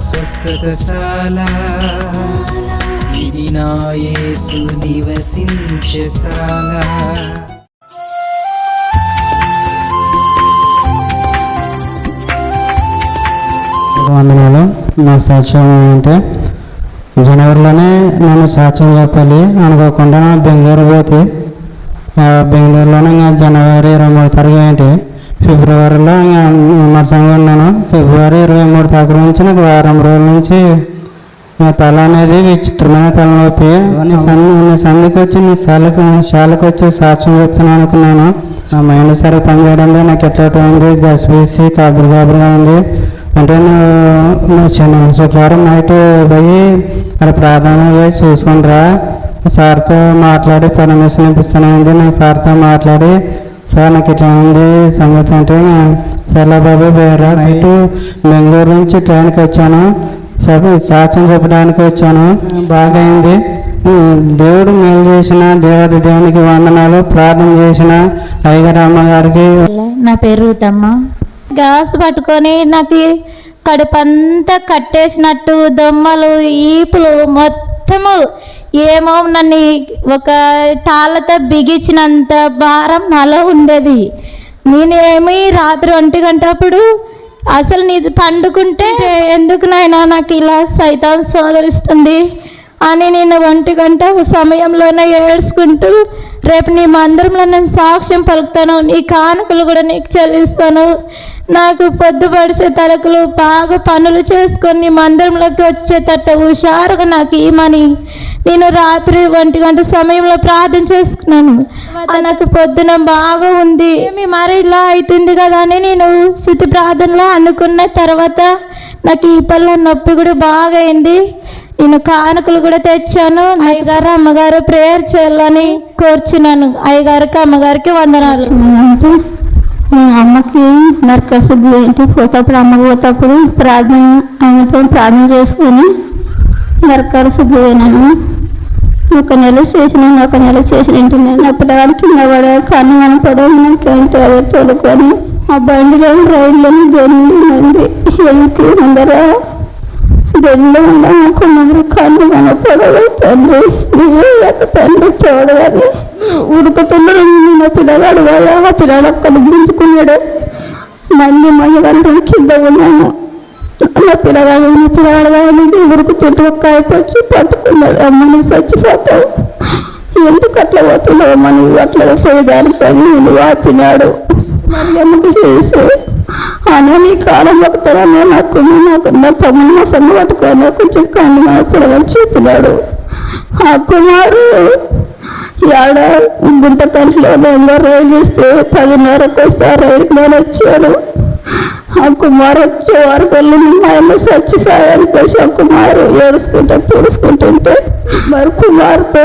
స్వస్థతశాల ఇది నా యేసు నివసించశాల. వందనాలు. నా సాక్ష్యం ఏంటంటే జనవరిలోనే నేను సాక్ష్యం చెప్పాలి అనుకోకుండా బెంగళూరు పోతే బెంగళూరులోనే ఇంకా జనవరి 23 తారీఖు ఏంటి ఫిబ్రవరిలో ఇంకా విమర్శంగా ఉన్నాను. ఫిబ్రవరి 23 తారీఖు నుంచి నాకు వారం రోజుల నుంచి నా తల అనేది విచిత్రమైన తలనొప్పి. నీ సంధికి వచ్చి నీ శాలకు వచ్చి సాక్ష్యం చెప్తున్నాను అనుకున్నాను. నా మైండ్ సరిగ్గా పనిచేయడంలో నాకు ఎట్లా ఉంది, గసిబిసి కాబురుగా ఉంది. అంటే నువ్వు శుక్రవారం నైట్ పోయి అక్కడ ప్రార్థన పోయి చూసుకొని రా, సార్తో మాట్లాడి పర్మిషన్ ఇప్పిస్తానంది. నా సార్తో మాట్లాడి సార్ నాకు ఇట్లా ఉంది సంగతి అంటే సర్లే బాబు వేరే నైట్ బెంగళూరు నుంచి ట్రైన్కి వచ్చాను. సాక్ష్యం చెప్పడానికి వచ్చాను. బాగా అయింది. దేవుడు మేలు చేసిన దేవునికి వందనాలు. ప్రార్థన చేసిన అయ్యగారు అమ్మగారికి. నా పేరు రూతమ్మ. గ్యాస్ పట్టుకొని నాకు కడుపంతా కట్టేసినట్టు దొమ్మలు ఈపులు మొత్తము ఏమో నన్ను ఒక తాళ్ళతో బిగించినంత భారం నాలో ఉండేది. నేనేమి రాత్రి 1 గంటప్పుడు అసలు నీ పండుకుంటే ఎందుకు నాయనా నాకు ఇలా సైతాన్ సోదరిస్తుంది అని నేను 1 గంట సమయంలోనే ఏడ్చుకుంటూ రేపు నీ మందిరంలో నేను సాక్ష్యం పలుకుతాను, నీ కానుకలు కూడా నీకు చెల్లిస్తాను, నాకు పొద్దుపడిసే తరకులు బాగా పనులు చేసుకొని నీ మందిరంలోకి వచ్చేటట్టు హుషారుగా నాకు ఇమ్మని నేను రాత్రి 1 గంట సమయంలో ప్రార్థన చేసుకున్నాను. నాకు పొద్దున బాగా ఉంది, మరి ఇలా అవుతుంది కదా అని నేను స్థుతి ప్రార్థనలో అనుకున్న తర్వాత నాకు ఈ పళ్ళ నొప్పి కూడా బాగా అయింది. నేను కానుకలు కూడా తెచ్చాను. అయ్యగారు అమ్మగారు ప్రేయర్ చేయాలని కోర్చున్నాను. అయ్యగారికి అమ్మగారికి వందనాలు. అంటే అమ్మకి నరకసుబ్బు ఏంటి పోతప్పుడు అమ్మ పోతప్పుడు ఆమెతో ప్రార్థన చేసుకొని నరకసుబ్బు పోయినాను. 1 నెల చేసిన ఇంటి నేను అప్పటివాడు కింద పడే కన్ను కనపడేంటి అదే తోడుకొని ఆ బండిలో రైల్లోని దెండి ఉంది వెనక్కి ముందర దెండి ఉండకున్నారు కన్ను కనపడదు. తండ్రి నీవే తండ్రి చూడగాని ఉడుకుతున్నాడు. నా పిల్లగాడు పోయా ఆ పిల్లడు ఒక్కడు గుంజుకున్నాడు. మంది గంటలు కింద ఉన్నాను. నా పిల్లగాడు ఉరుకుతుంటే ఒక్క అయిపోయి పట్టుకున్నాడు. అమ్మ నువ్వు చచ్చిపోతావు, ఎందుకు అట్లా పోతున్నావు అమ్మ, నువ్వు అట్లా పోయేదానిపై నువ్వు ఆపినాడు. మళ్ళీ అమ్మకి చేసి అన్న నీ కాలం పడుతానని నాకు నా తమ్ముడు మా సమ్మ పట్టుకొని కొంచెం కన్ను కనపడమని చెప్పినాడు. ఆ కుమారు ఆడ గుంతకంట్లో నేను రైలు ఇస్తే 10:30కి వస్తే ఆ రైలుకి నేను వచ్చాను. ఆ కుమారు వచ్చే వరకు వెళ్ళి మా అమ్మ చచ్చిపోయాను కోసం ఆ కుమారు ఏడుచుకుంటూ తుడుచుకుంటుంటే మరి కుమారుతో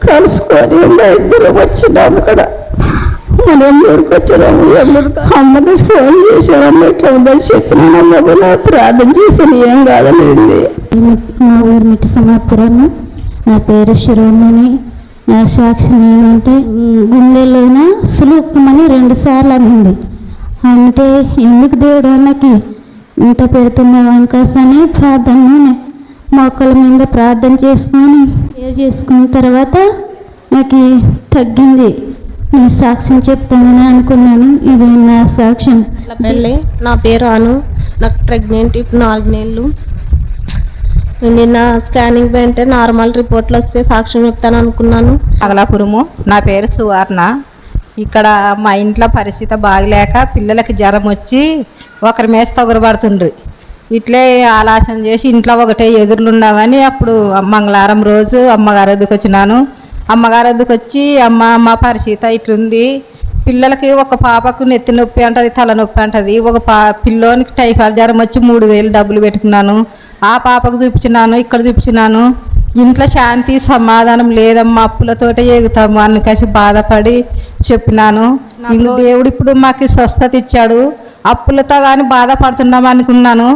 కలుసుకొని మా ఇద్దరు వచ్చినాము. అక్కడ మన ఎమ్మూరికి వచ్చినాము. అమ్మకి ఫోన్ చేశాను, ఇట్లా ఉందని చెప్పినాను. అమ్మ కూడా ప్రార్థన చేస్తాను ఏం కాదనింది. మా ఊరు మిట్టి సమాప్తరాను. నా పేరు శిరోమణి. నా సాక్ష్యం ఏమంటే గుండెలోన సులుక్కుమని 2 సార్లు అనింది. అంటే ఎందుకు దేవుడు అన్నకి ఇంత పెడుతున్నావు అనుకోసని ప్రార్థన మొక్కల మీద ప్రార్థన చేసుకున్న తర్వాత నాకు తగ్గింది. నేను సాక్ష్యం చెప్తానని అనుకున్నాను. ఇది నా సాక్ష్యం. పెళ్ళి. నా పేరు అను. నాకు ప్రెగ్నెంట్ ఇప్పుడు 4 నెలలు. నిన్న స్కానింగ్ అంటే నార్మల్ రిపోర్ట్లు వస్తే సాక్ష్యం చెప్తాను అనుకున్నాను. అగలాపురము. నా పేరు సువర్ణ. ఇక్కడ మా ఇంట్లో పరిస్థితి బాగలేక పిల్లలకి జ్వరం వచ్చి ఒకరి మేసి తగురబడుతుండ్రు. ఇట్లే ఆలోచన చేసి ఇంట్లో ఒకటే ఎదురులున్నామని అప్పుడు మంగళవారం రోజు అమ్మగారి వద్దకు వచ్చినాను. అమ్మగారి వద్దకు వచ్చి అమ్మ పరిస్థితి ఇట్లుంది, పిల్లలకి ఒక పాపకు నెత్తి నొప్పి అంటది, తలనొప్పి అంటది, ఒక పిల్లోనికి టైఫాయిడ్ జ్వరం వచ్చి 3,000 డబ్బులు పెట్టుకున్నాను. ఆ పాపకు చూపించినాను, ఇక్కడ చూపించినాను. ఇంట్లో శాంతి సమాధానం లేదమ్మా, అప్పులతోటే ఎగుతాము అందుకసి బాధపడి చెప్పినాను. ఇంక దేవుడు ఇప్పుడు మాకు స్వస్థత ఇచ్చాడు. అప్పులతో కానీ బాధపడుతున్నాం అనుకున్నాను.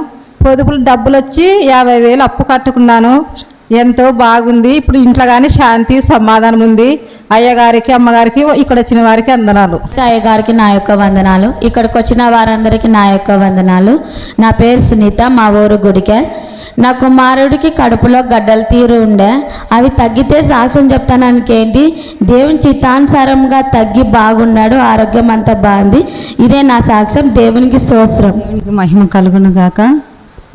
పొదుపులు డబ్బులు వచ్చి 50,000 అప్పు కట్టుకున్నాను. ఎంతో బాగుంది. ఇప్పుడు ఇంట్లో కానీ శాంతి సమాధానం ఉంది. అయ్యగారికి అమ్మగారికి ఇక్కడ వచ్చిన వారికి వందనాలు. అయ్యగారికి నా యొక్క వందనాలు. ఇక్కడికి వచ్చిన వారందరికీ నా యొక్క వందనాలు. నా పేరు సునీత, మా ఊరు గుడికే. నా కుమారుడికి కడుపులో గడ్డలు తీరు ఉండే, అవి తగ్గితే సాక్ష్యం చెప్తానానికేంటి, దేవుని చిత్తానుసారంగా తగ్గి బాగున్నాడు, ఆరోగ్యం అంతా బాగుంది. ఇదే నా సాక్ష్యం. దేవునికి స్తోత్రం. దేవునికి మహిమ కలుగును గాక.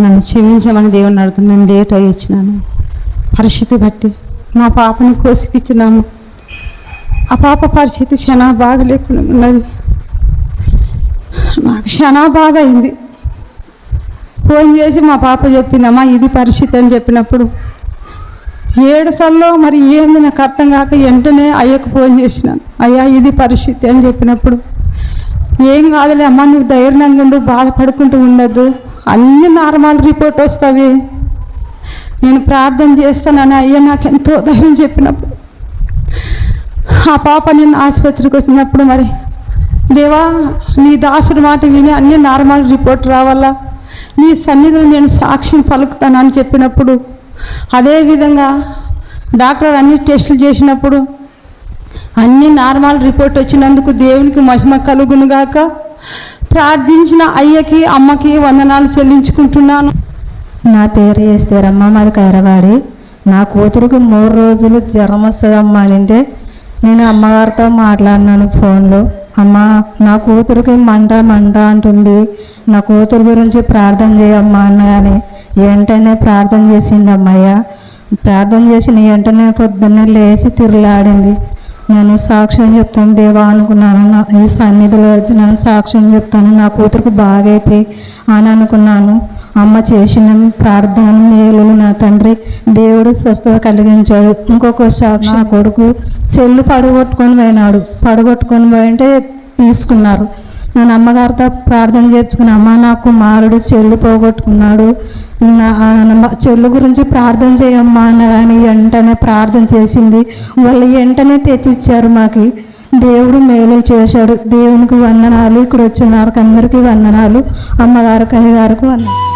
నన్ను క్షమించమని దేవుని అడుగుతున్నాను. నేను లేట్ అయ్యి వచ్చినాను. పరిస్థితి బట్టి మా పాపని కోసికిచ్చినాము. ఆ పాప పరిస్థితి చాలా బాగలేకుండా ఉన్నది. నాకు చాలా బాధ అయింది. ఫోన్ చేసి మా పాప చెప్పిందమ్మా ఇది పరిస్థితి అని చెప్పినప్పుడు ఏడుసల్లో మరి ఏంది నాకు అర్థం కాక వెంటనే అయ్యకు ఫోన్ చేసినాను. అయ్యా ఇది పరిస్థితి అని చెప్పినప్పుడు ఏం కాదులే అమ్మ, నువ్వు ధైర్యంగా ఉండు, బాధపడుకుంటూ ఉండద్దు, అన్ని నార్మల్ రిపోర్ట్ వస్తావి, నేను ప్రార్థన చేస్తానని అయ్యా నాకు ఎంతో ధైర్యం చెప్పినప్పుడు ఆ పాప నేను ఆసుపత్రికి వచ్చినప్పుడు మరి దేవా నీ దాసుడి మాట విని అన్ని నార్మల్ రిపోర్ట్ రావాలా, నీ సన్నిధిలో నేను సాక్ష్యం పలుకుతానని చెప్పినప్పుడు అదేవిధంగా డాక్టర్ అన్ని టెస్టులు చేసినప్పుడు అన్ని నార్మల్ రిపోర్ట్ వచ్చినందుకు దేవునికి మహిమ కలుగునుగాక. ప్రార్థించిన అయ్యకి అమ్మకి వందనాలు చెల్లించుకుంటున్నాను. నా పేరు ఏస్తేరమ్మ, మాది కైరవాడి. నా కూతురికి 3 రోజులు జ్వరం వస్తుందమ్మా అంటే నేను అమ్మగారితో మాట్లాడినాను ఫోన్లో. అమ్మ నా కూతురికి మంట అంటుంది, నా కూతురు గురించి ప్రార్థన చేయమ్మా అన్నగానే వెంటనే ప్రార్థన చేసింది అమ్మయ్య. ప్రార్థన చేసిన వెంటనే పొద్దున్నే లేచి తిరుగులాడింది. నేను సాక్ష్యం చెప్తాను దేవా అనుకున్నాను. ఈ సన్నిధిలో వచ్చి నేను సాక్ష్యం చెప్తాను, నా కూతురికి బాగైతే అని అనుకున్నాను. అమ్మ చేసిన ప్రార్థన మేలులు నా తండ్రి దేవుడు స్వస్థత కలిగించాడు. ఇంకొక సాక్షి, నా కొడుకు చెల్లు పడగొట్టుకొని పోయింటే తీసుకున్నారు. నేను అమ్మగారితో ప్రార్థన చేర్చుకుని అమ్మ నా కుమారుడు చెల్లు పోగొట్టుకున్నాడు, నా చెల్లు గురించి ప్రార్థన చేయమ్మా అన్న కానీ వెంటనే ప్రార్థన చేసింది. వాళ్ళు వెంటనే తెచ్చిచ్చారు మాకు. దేవుడు మేలు చేశాడు. దేవునికి వందనాలు. ఇక్కడ వచ్చిన వారికి అందరికీ వందనాలు. అమ్మగారికి అయ్యగారికి వందనాలు.